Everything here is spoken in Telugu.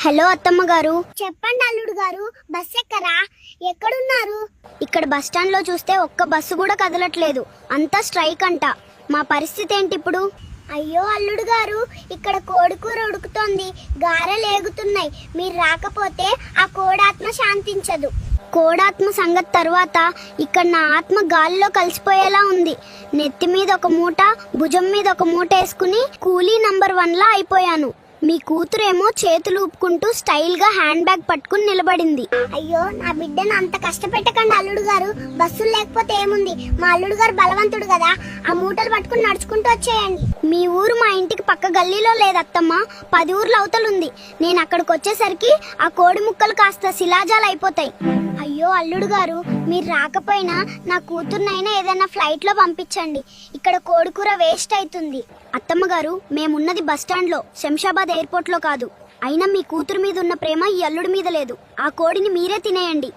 హలో అత్తమ్మ గారు. చెప్పండి అల్లుడు గారు, బస్ ఎక్కరా? ఎక్కడున్నారు? ఇక్కడ బస్ స్టాండ్ లో చూస్తే ఒక్క బస్సు కూడా కదలట్లేదు. అంతా స్ట్రైక్ అంట. మా పరిస్థితి ఏంటి ఇప్పుడు? అయ్యో అల్లుడు గారు, ఇక్కడ కోడికూర ఉడుకుతోంది, గారెలు ఏగుతున్నాయి. మీరు రాకపోతే ఆ కోడాత్మ శాంతించదు. కోడాత్మ సంగతి తర్వాత ఇక్కడ నా ఆత్మ గాలిలో కలిసిపోయేలా ఉంది. నెత్తి మీద ఒక మూట, భుజం మీద ఒక మూట వేసుకుని కూలీ నంబర్ 1 లా అయిపోయాను. మీ కూతురేమో చేతులు ఊపుకుంటూ స్టైల్ గా హ్యాండ్ బ్యాగ్ పట్టుకుని నిలబడింది. అయ్యో నా బిడ్డను అంత కష్టపెట్టకండి అల్లుడు గారు. బస్సులు లేకపోతే ఏముంది, మా అల్లుడు గారు బలవంతుడు కదా, ఆ మూటలు పట్టుకుని నడుచుకుంటూ వచ్చేయండి. మీ ఊరు మా ఇంటికి పక్క గల్లీలో లేదత్తమ్మా, 10 ఊర్ల అవతలుంది. నేను అక్కడికి వచ్చేసరికి ఆ కోడి ముక్కలు కాస్త శిలాజాలు అయిపోతాయి. అయ్యో అల్లుడు గారు, మీరు రాకపోయినా నా కూతుర్నైనా ఏదైనా ఫ్లైట్ లో పంపించండి. ఇక్కడ కోడికూర వేస్ట్ అవుతుంది. అత్తమ్మ గారు, మేమున్నది బస్ స్టాండ్ లో, శంషాబాద్ ఎయిర్పోర్ట్ లో కాదు. అయినా మీ కూతురు మీద ఉన్న ప్రేమ ఈ అల్లుడి మీద లేదు. ఆ కోడిని మీరే తినేయండి.